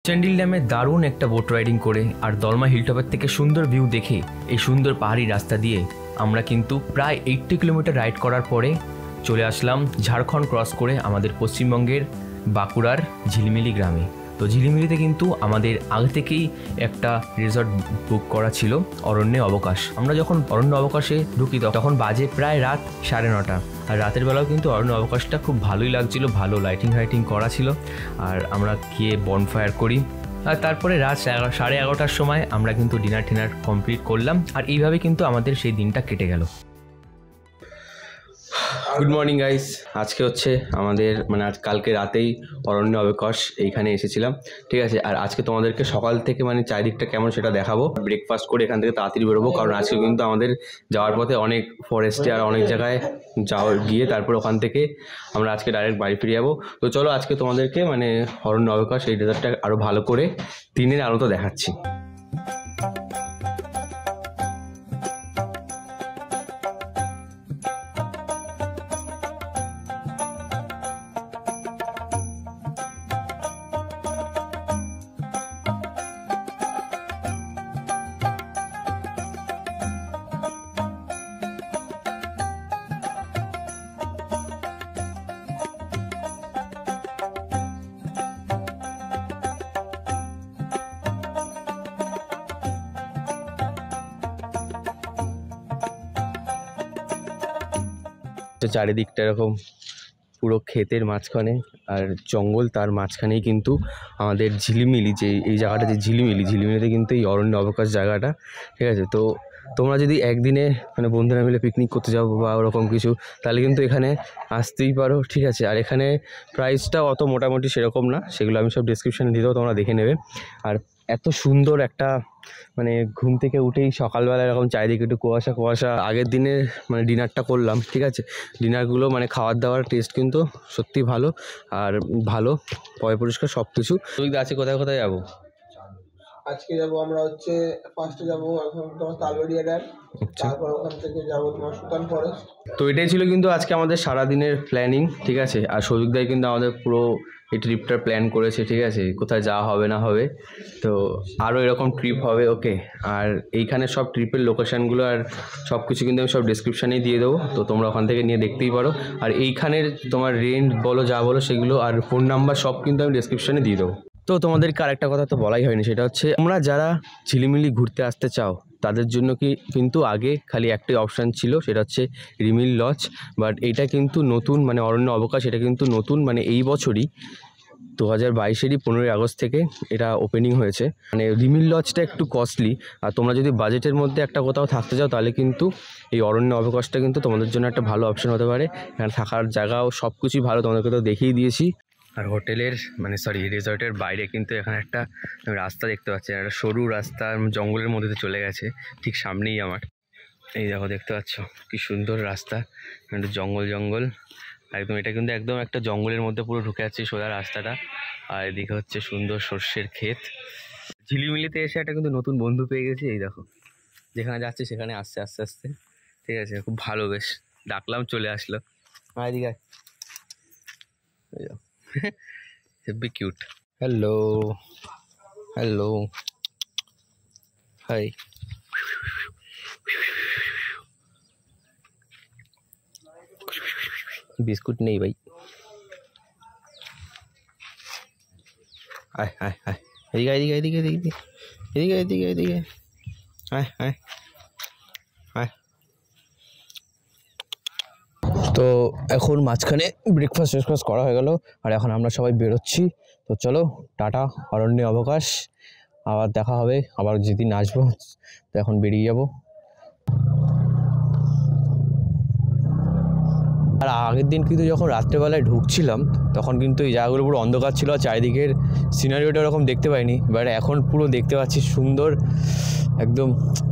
চান্ডিল ড্যামে দারুণ একটা boat riding করে আর দলমা হিলটপের থেকে সুন্দর ভিউ দেখে এই সুন্দর পাহাড়ি রাস্তা দিয়ে আমরা কিন্তু প্রায় 80 কিলোমিটার রাইড করার পরে চলে আসলাম ঝাড়খণ্ড ক্রস করে আমাদের পশ্চিমবঙ্গের বাঁকুড়ার ঝিলিমিলি গ্রামে। তো ঝিলিমিলিতে কিন্তু আমাদের আগে থেকেই একটা রিসর্ট বুক করা ছিল, অরণ্যে অবকাশ। আমরা যখন অরণ্য অবকাশে ঢুকি তখন বাজে প্রায় রাত 9:30, আর রাতের বেলাও কিন্তু অরণ্য অবকাশটা খুব ভালোই লাগছিল, ভালো লাইটিং করা ছিল। আর আমরা গিয়ে বনফায়ার করি, আর তারপরে রাত 11:30টার সময় আমরা কিন্তু ডিনার কমপ্লিট করলাম। আর এইভাবে কিন্তু আমাদের সেই দিনটা কেটে গেল। গুড মর্নিং গাইস, আজকে হচ্ছে আমাদের আজ কালকে রাতেই অরণ্য অবকাশ এইখানে এসেছিলাম, ঠিক আছে। আর আজকে তোমাদেরকে সকাল থেকে চারিদিকটা কেমন সেটা দেখাবো। ব্রেকফাস্ট করে এখান থেকে তাড়াতাড়ি বেরোবো, কারণ আজকে কিন্তু আমাদের যাওয়ার পথে অনেক ফরেস্টে আর অনেক জায়গায় গিয়ে তারপর ওখান থেকে আমরা আজকে ডাইরেক্ট বাড়ি ফিরে যাবো। তো চলো আজকে তোমাদেরকে অরণ্য অবকাশ এই ডেজার্টটা আরও ভালো করে দিনের আলোতে দেখাচ্ছি। চারিদিকটা এরকম পুরো ক্ষেতের মাঝখানে আর জঙ্গল, তার মাঝখানেই কিন্তু আমাদের ঝিলিমিলি, যে এই জায়গাটা যে ঝিলিমিলিতে কিন্তু এই অরণ্য অবকাশ জায়গাটা, ঠিক আছে। তো তোমরা যদি একদিনে বন্ধুরা মিলে পিকনিক করতে যাও বা ওরকম কিছু, তাহলে কিন্তু এখানে আসতেই পারো, ঠিক আছে। আর এখানে প্রাইসটা অত মোটামুটি সেরকম না, সেগুলো আমি সব ডেসক্রিপশানে দিয়ে দেবো, তোমরা দেখে নেবে। আর এত সুন্দর একটা ঘুম থেকে উঠেই সকালবেলা এরকম চারিদিকে একটু কুয়াশা। আগের দিনে ডিনারটা করলাম, ঠিক আছে। ডিনারগুলো খাওয়ার দাওয়ার টেস্ট কিন্তু সত্যি ভালো, আর ভালো পরিষ্কার সব কিছু। তুই আছে কোথায় যাবো আজকে? যাবো আমরা হচ্ছে ফার্স্টে যাবো এখন তোমার তালবেড়িয়া ড্যাম, তারপর ওখান থেকে যাবো তোমার সুতান ফরেস্ট। তো এটাই ছিল কিন্তু আজকে আমাদের সারাদিনের প্ল্যানিং, ঠিক আছে। আর সৌভিক দাই কিন্তু আমাদের পুরো এই ট্রিপটার প্ল্যান করেছে, ঠিক আছে, কোথায় যাওয়া হবে না হবে। তো আরও এরকম ট্রিপ হবে, ওকে। আর এইখানে সব ট্রিপের লোকেশানগুলো আর সব কিছু কিন্তু আমি সব ডিসক্রিপশানেই দিয়ে দেবো, তো তোমরা ওখান থেকে নিয়ে দেখতেই পারো। আর এইখানের তোমার রেন্ট বলো যা বলো সেগুলো আর ফোন নাম্বার সব কিন্তু আমি ডিসক্রিপশানে দিয়ে দেবো। তো তোমাদেরকে আরেকটা কথা তো বলাই হয়নি, সেটা হচ্ছে তোমরা যারা ঝিলিমিলি ঘুরতে আসতে চাও তাদের জন্য কিন্তু আগে খালি একটাই অপশান ছিল, সেটা হচ্ছে রিমিল লজ। বাট এটা কিন্তু নতুন অরণ্য অবকাশ, এটা কিন্তু নতুন এই বছরই 2022-এরই 15ই আগস্ট থেকে এটা ওপেনিং হয়েছে। রিমিল লজটা একটু কস্টলি, আর তোমরা যদি বাজেটের মধ্যে একটা কোথাও থাকতে চাও তাহলে কিন্তু এই অরণ্য অবকাশটা কিন্তু তোমাদের জন্য একটা ভালো অপশান হতে পারে। এখানে থাকার জায়গাও সব কিছুই ভালো, তোমাদেরকে তো দেখিয়ে দিয়েছি। আর হোটেলের রিসর্টের বাইরে কিন্তু এখানে একটা রাস্তা দেখতে পাচ্ছি, একটা সরু রাস্তা জঙ্গলের মধ্যে চলে গেছে, ঠিক সামনেই আমার। এই দেখো, দেখতে পাচ্ছ কি সুন্দর রাস্তা, একটু জঙ্গল একদম। এটা কিন্তু একদম একটা জঙ্গলের মধ্যে পুরো ঢুকে যাচ্ছে সোজা রাস্তাটা। আর এদিকে হচ্ছে সুন্দর সর্ষের ক্ষেত। ঝিলিমিলিতে এসে একটা কিন্তু নতুন বন্ধু পেয়ে গেছি, এই দেখো, যেখানে যাচ্ছে সেখানে আস্তে, ঠিক আছে। খুব ভালো, বেশ ডাকলাম চলে আসলো। এদিকে হেব্বি কিউট। Hello hi. বিস্কুট নেই ভাই, আয় এদিকে আয়। তো এখন মাঝখানে ব্রেকফাস্ট করা হয়ে গেল, আর এখন আমরা সবাই বেরোচ্ছি। তো চলো টাটা, অরণ্য অবকাশ, আবার দেখা হবে, আবার যেদিন আসবো। তো এখন বেরিয়ে যাব। আর আগের দিন কিন্তু যখন রাত্রেবেলায় ঢুকছিলাম তখন কিন্তু এই জায়গাগুলো পুরো অন্ধকার ছিল, আর চারিদিকের সিনারিওটা ওরকম দেখতে পাইনি। বাট এখন পুরো দেখতে পাচ্ছি সুন্দর একদম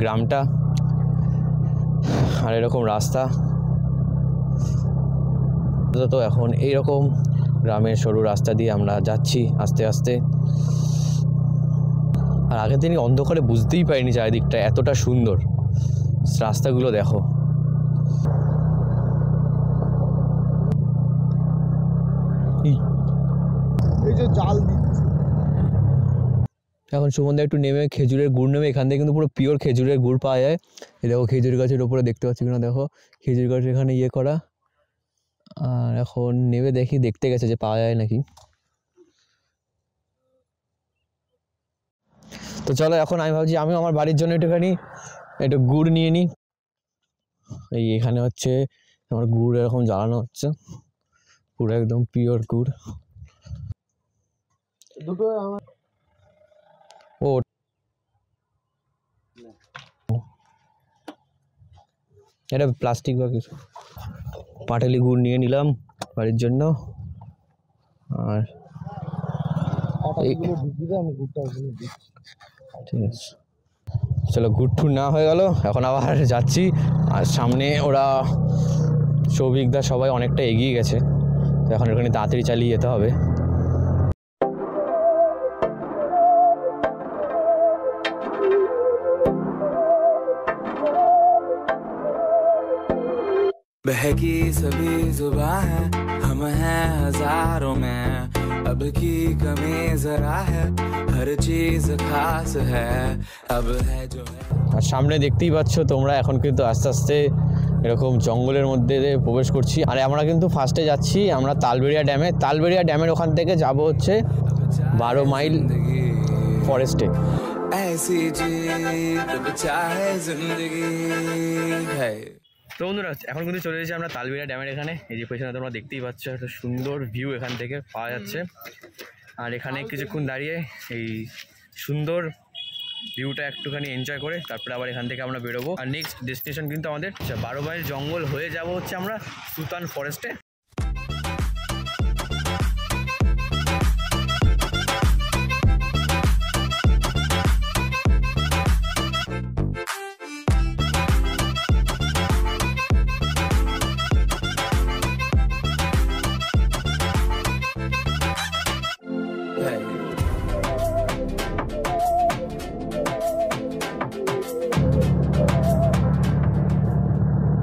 গ্রামটা, আর এরকম রাস্তা। তো এখন এইরকম গ্রামের সরু রাস্তা দিয়ে আমরা যাচ্ছি আস্তে। আর আগের দিনই অন্ধকারে বুঝতেই পারিনি চারিদিকটা এতটা সুন্দর। রাস্তাগুলো দেখো। এই যে জাল দিচ্ছে এখন সুমনদা একটু নেমে খেজুরের গুড় নেমে, এখান থেকে কিন্তু পুরো পিওর খেজুরের গুড় পাওয়া যায়। এই দেখো খেজুর গাছের ওপরে দেখতে পাচ্ছি কিনা দেখো, খেজুর গাছ এখানে ইয়ে করা। আর এখন নেমে দেখতে গেছে যে পাওয়া যায় নাকি। তো চলো এখন আমি ভাবছি আমি আমার বাড়ির জন্য একটু গুড় নিয়ে নিই। এই এখানে হচ্ছে আমার গুড় এরকম জ্বালানো হচ্ছে, পুরো একদম পিওর গুড়। দুটো আমার ও এটা প্লাস্টিক বা কিছু। পাটালি গুড় নিয়ে নিলাম বাড়ির জন্য। আর ঠিক আছে, চলো গুড় টুর না হয়ে গেল, এখন আবার যাচ্ছি। আর সামনে ওরা সৌভিকদা সবাই অনেকটা এগিয়ে গেছে, তো এখন ওখানে তাড়াতাড়ি চালিয়ে যেতে হবে। बहकी सभी जुबां है, हम हैं हजारों में, अब की कमी जरा है, हर चीज खास है, अब है जो है। আর সামনে দেখতেই পাচ্ছ তোমরা, এখন কিন্তু আস্তে আস্তে এরকম জঙ্গলের মধ্যে দিয়ে প্রবেশ করছি। আর আমরা কিন্তু ফার্স্টে যাচ্ছি আমরা তালবেড়িয়া ড্যামের ওখান থেকে যাব হচ্ছে 12 মাইল ফরেস্টে। ऐसी जीत अब चाहे जिंदगी है। তো বন্ধুরা এখন কিন্তু চলে এসেছি আমরা তালবেড়িয়া ড্যামের এখানে। এই যে পেছনে তোমরা দেখতেই পাচ্ছ একটা সুন্দর ভিউ এখান থেকে পাওয়া যাচ্ছে। আর এখানে কিছুক্ষণ দাঁড়িয়ে এই সুন্দর ভিউটা একটুখানি এনজয় করে তারপরে আবার এখান থেকে আমরা বেরোবো। আর নেক্সট ডেস্টিনেশন কিন্তু আমাদের 12 মাইল জঙ্গল হয়ে যাব হচ্ছে আমরা সুতান ফরেস্টে।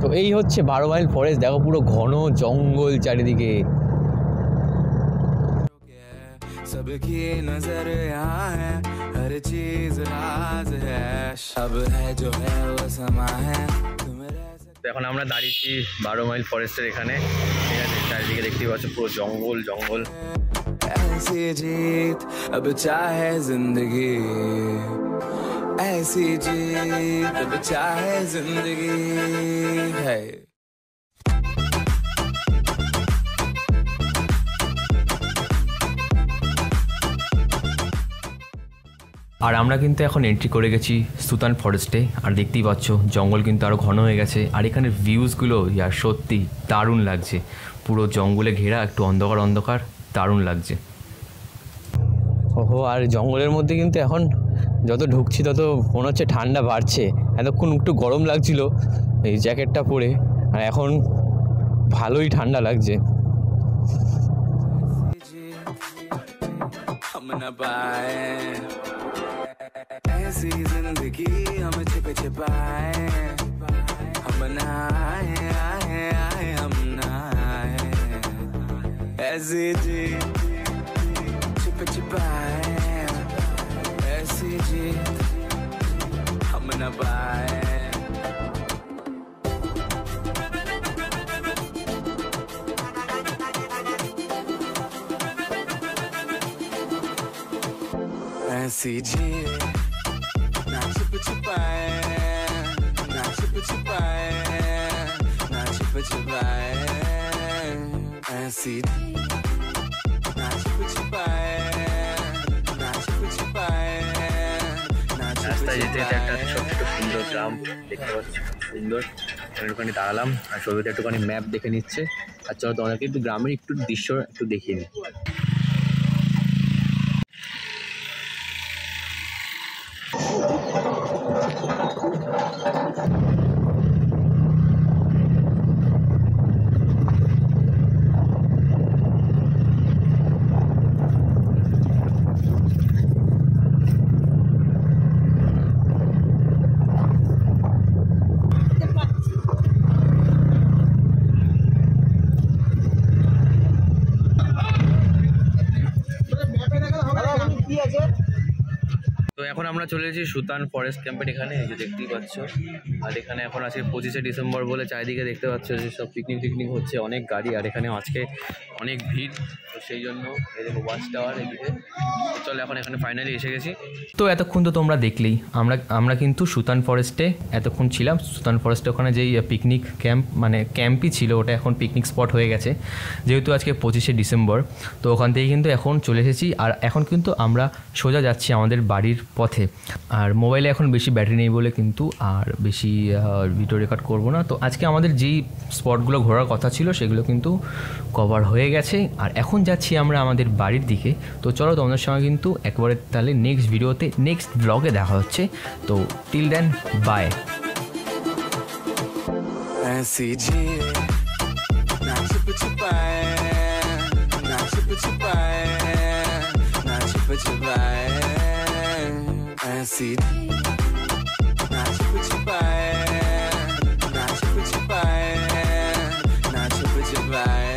তো এই হচ্ছে 12 মাইল ফরেস্ট, দেখো পুরো ঘন জঙ্গল চারিদিকে। सबकी नजर यहाँ है, हर चीज राज है, अब है जो है वो समा है, तुम रह सकते। এখন আমরা দাঁড়িয়েছি 12 মাইল ফরেস্টের এখানে, ঠিক আছে। চারিদিকে দেখতেই পাচ্ছ পুরো জঙ্গল জঙ্গল। ऐसी जीत अब चाहे जिंदगी, ऐसी जीत अब चाहे जिंदगी है। আর আমরা কিন্তু এখন এন্ট্রি করে গেছি সুতান ফরেস্টে। আর দেখতেই পাচ্ছ জঙ্গল কিন্তু আরও ঘন হয়ে গেছে। আর এখানের ভিউজগুলো ইয়ার সত্যি দারুণ লাগছে, পুরো জঙ্গলে ঘেরা, একটু অন্ধকার অন্ধকার, দারুণ লাগছে। ওহো, আর জঙ্গলের মধ্যে কিন্তু এখন যত ঢুকছি তত মনে হচ্ছে ঠান্ডা বাড়ছে। এতক্ষণ একটু গরম লাগছিল এই জ্যাকেটটা পরে, আর এখন ভালোই ঠান্ডা লাগছে। हम न पाए ऐसी जिंदगी, हम छिप छिपाए, हम ना आए आए आए, हम ना आए ऐसी जी छिप छिपाए, ऐसी जी हम न पाए। ऐसी जी ना छिप छिपाए, ना छिप छिपाए, ना छिप छिपाए, ऐसी ना छिप छिपाए, ना छिप छिपाए, ना छिप রাস্তায় যেতে যেতে একটা छिपाए। ছোট্ট সুন্দর গ্রাম দেখতে পাচ্ছি, সুন্দর। একটুখানি দাঁড়ালাম আর ছবিতে একটুখানি ম্যাপ দেখে নিচ্ছে। আর চলো তোমাদেরকে একটু গ্রামের একটু দৃশ্য একটু দেখিয়ে নিই। তো এখন আমরা চলে এসেছি সুতান ফরেস্ট ক্যাম্পের এখানে, এই যে দেখতেই পাচ্ছ। আর এখানে এখন আজকে 25শে ডিসেম্বর বলে চারিদিকে দেখতে পাচ্ছ যে সব পিকনিক হচ্ছে, অনেক গাড়ি। আর এখানে আজকে অনেক ভিড়, তো সেই জন্য এই দেখো ওয়াচ টাওয়ার এদিকে। চলো এখন এখানে ফাইনালি এসে গেছি। তো এতক্ষণ তো তোমরা দেখলেই আমরা কিন্তু সুতান ফরেস্টে এতক্ষণ ছিলাম। সুতান ফরেস্টে ওখানে যেই পিকনিক ক্যাম্প, মানে ক্যাম্পই ছিল, ওটা এখন পিকনিক স্পট হয়ে গেছে যেহেতু আজকে 25শে ডিসেম্বর। তো ওখান থেকে কিন্তু এখন চলে এসেছি, আর এখন কিন্তু আমরা সোজা যাচ্ছি আমাদের বাড়ির পথে। আর মোবাইলে এখন বেশি ব্যাটারি নেই বলে কিন্তু আর বেশি ভিডিও রেকর্ড করব না। তো আজকে আমাদের যেই স্পটগুলো ঘোরার কথা ছিল সেগুলো কিন্তু কভার হয়ে গেছে, আর এখন যাচ্ছি আমরা আমাদের বাড়ির দিকে। তো চলো তোমাদের সঙ্গে কিন্তু একবারে তাহলে নেক্সট ভিডিওতে, নেক্সট ব্লগে দেখা হচ্ছে। তো টিল দেন, বাই। ऐसी झील ना छुप छुपाए, ना छुप छुपाए, ना छुप छुपाए, ऐसी ना छुप छुपाए, ना छुप छुपाए, ना छुप छुपाए।